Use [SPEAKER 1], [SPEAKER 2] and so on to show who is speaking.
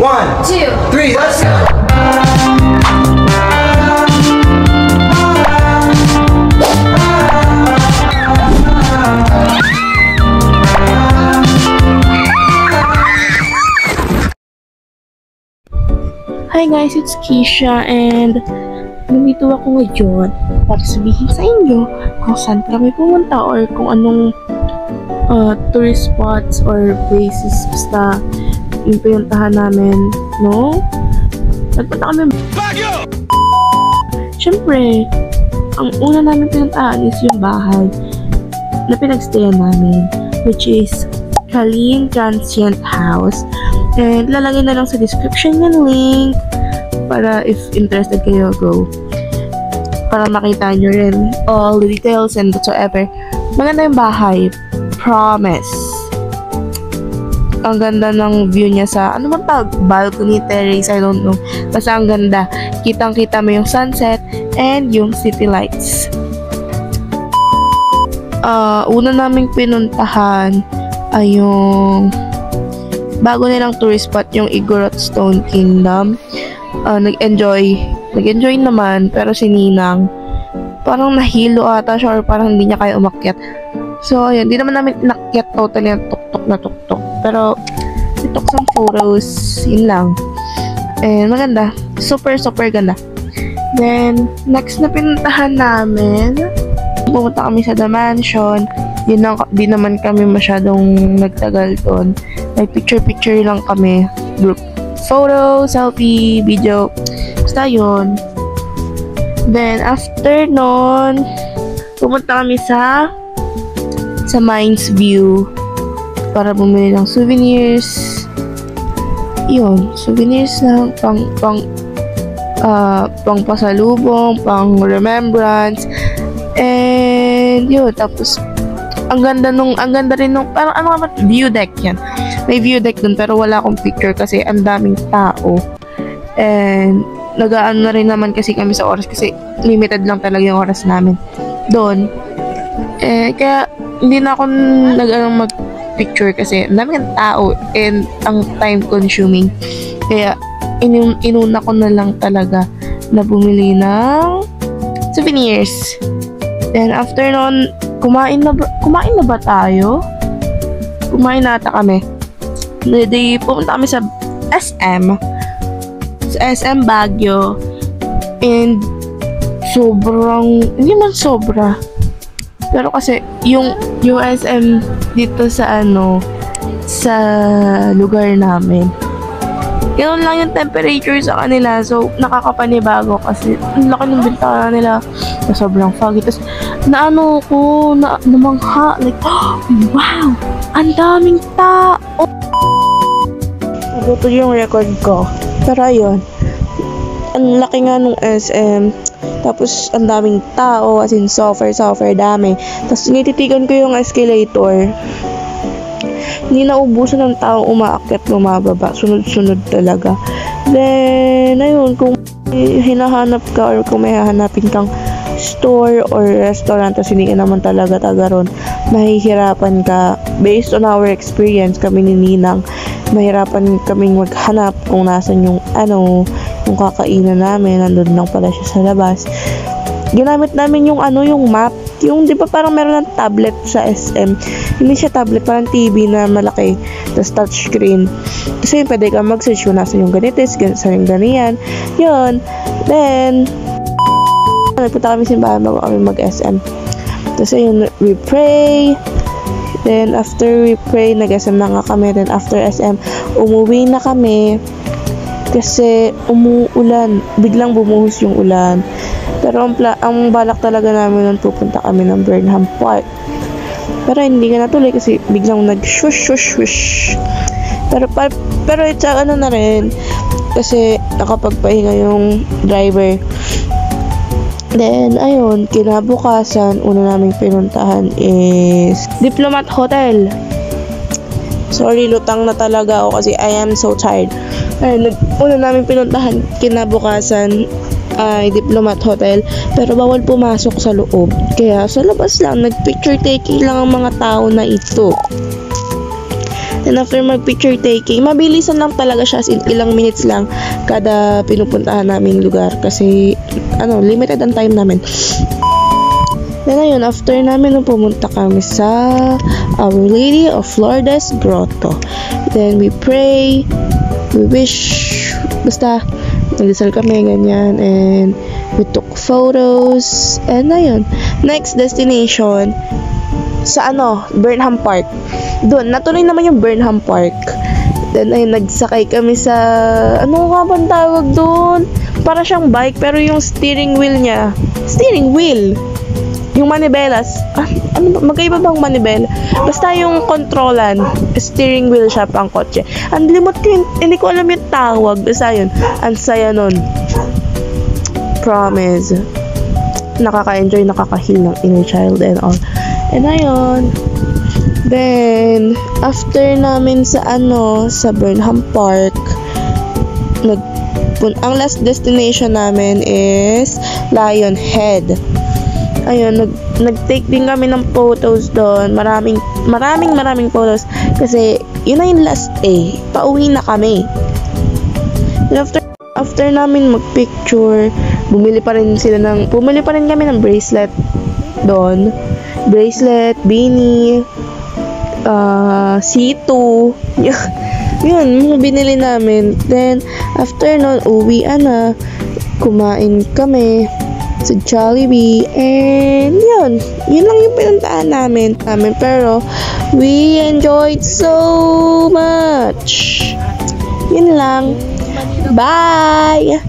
[SPEAKER 1] 1, 2, 3, let's go!
[SPEAKER 2] Hi guys, it's Keisha and nandito ako ngayon para sabihin sa inyo kung saan kami pumunta or kung anong tourist spots or places basta yung pinuntahan namin, no? Nagpunta kami Baguio! Siyempre, ang una namin pinuntahan is yung bahay na pinagstayan namin, which is Kaling Transient House. And lalagay na lang sa description yung link para if interested kayo, go. Para makita nyo rin all the details and whatsoever. Maganda yung bahay. Promise. Ang ganda ng view niya sa, ano man tawag? Balcony, terrace, I don't know. Basta ang ganda. Kitang-kita mo yung sunset and yung city lights. Una naming pinuntahan ay yung bago nilang tourist spot, yung Igorot Stone Kingdom. Nag-enjoy naman, pero si Ninang parang nahilo ata siya or parang hindi niya kaya umakyat. So ayun, hindi naman namin inakyat totally ang tuktok. Pero we took some photos, yun lang. And maganda, super ganda. Then next na pinuntahan namin, pumunta kami sa The Mansion. Yun lang, di naman kami masyadong nagtagal doon. Like picture lang kami, group photo, selfie, video, basta yun. Then after nun, pumunta kami sa Mines View para bumili ng souvenirs. Yun, souvenirs lang pang pasalubong, pang remembrance. And yun, tapos ang ganda rin nung parang ano ba, view deck yan. May view deck dun pero wala akong picture kasi ang daming tao. And nag-aano na rin naman kasi kami sa oras kasi limited lang talaga yung oras namin doon. Kaya hindi na ako mag-picture kasi ang daming tao and ang time consuming. Kaya inuna ko na lang talaga na bumili ng souvenirs. Then after nun, kumain na ba tayo? Kumain na ata kami. Pumunta kami sa SM. Sa SM Baguio. And hindi man sobra. Pero kasi yung SM dito sa sa lugar namin, ganoon lang yung temperature sa kanila. So nakakapanibago kasi ang laki ng bintana nila na sobrang foggy. Tapos namangha, like, wow, ang daming tao. Nabuto yung record ko. Pero ayun, ang laki nga nung SM. Tapos ang daming tao, as in software dami. Tapos tinititigan ko yung escalator. Hindi naubusan ng tao umaakyat, lumababa. Sunod-sunod talaga. Then, ayun, kung hinahanap ka or kung may hahanapin kang store or restaurant tapos hindi ka naman talaga taga ron, mahihirapan ka. Based on our experience, kami ni Ninang, mahirapan kaming maghanap kung nasan yung yung kakainan namin. Nandun lang pala siya sa labas. Ginamit namin yung map, yung di ba parang meron ng tablet sa SM. Hindi siya tablet, parang TV na malaki, tapos touchscreen. Kasi yun, pwede ka mag-search kung nasan yung ganito, saan yung ganiyan. Yun. Then nagpunta kami simbahan bago kami mag-SM. Tapos ayun, we pray. Then after we pray, nag-SM na nga kami. Then after SM, umuwi na kami kasi umuulan. Biglang bumuhos yung ulan. Pero ang balak talaga namin nung pupunta kami ng Burnham Park. Pero hindi ka natuloy kasi biglang nag-shush. Pero it's na rin kasi nakapagpahinga yung driver. Then, ayun, kinabukasan, una naming pinuntahan is Diplomat Hotel. Sorry, lutang na talaga ako kasi I am so tired. Ayun, una naming pinuntahan, kinabukasan ay Diplomat Hotel. Pero bawal pumasok sa loob. Kaya sa labas lang, nag-picture taking lang ang mga tao na ito. Then after mag-picture taking, mabilisan lang talaga siya, as in ilang minutes lang kada pinupuntahan naming lugar kasi limited ang time namin. Then ayun, after namin pumunta kami sa Our Lady of Lourdes Grotto. Then we pray, we wish, basta nagdasal kami ganyan, and we took photos, and ayun, next destination sa Burnham Park. Doon natuloy naman yung Burnham Park. Then ayun, nagsakay kami sa ano nga bang tawag doon, para siyang bike pero yung steering wheel yung manibelas. Magkaiba bang manibela? Basta yung kontrolan, steering wheel siya pang kotse. Ang limot ko hindi ko alam yung tawag. Basta yun, ang saya nun. Promise. Nakaka-enjoy, nakaka-heal ng inner child and all. And ayun. Then, after namin sa Burnham Park, ang last destination namin is Lionhead. Ayun, nag-take din kami ng photos doon. Maraming photos. Kasi, yun na yung last day. Pauwi na kami. And after namin mag-picture, bumili pa rin kami ng bracelet doon. Bracelet, beanie, C2. Yun, binili namin. Then, after nun, uwi na. Kumain kami sa Jollibee, and yun lang yung pinuntahan namin, pero we enjoyed so much. Yun lang. Bye!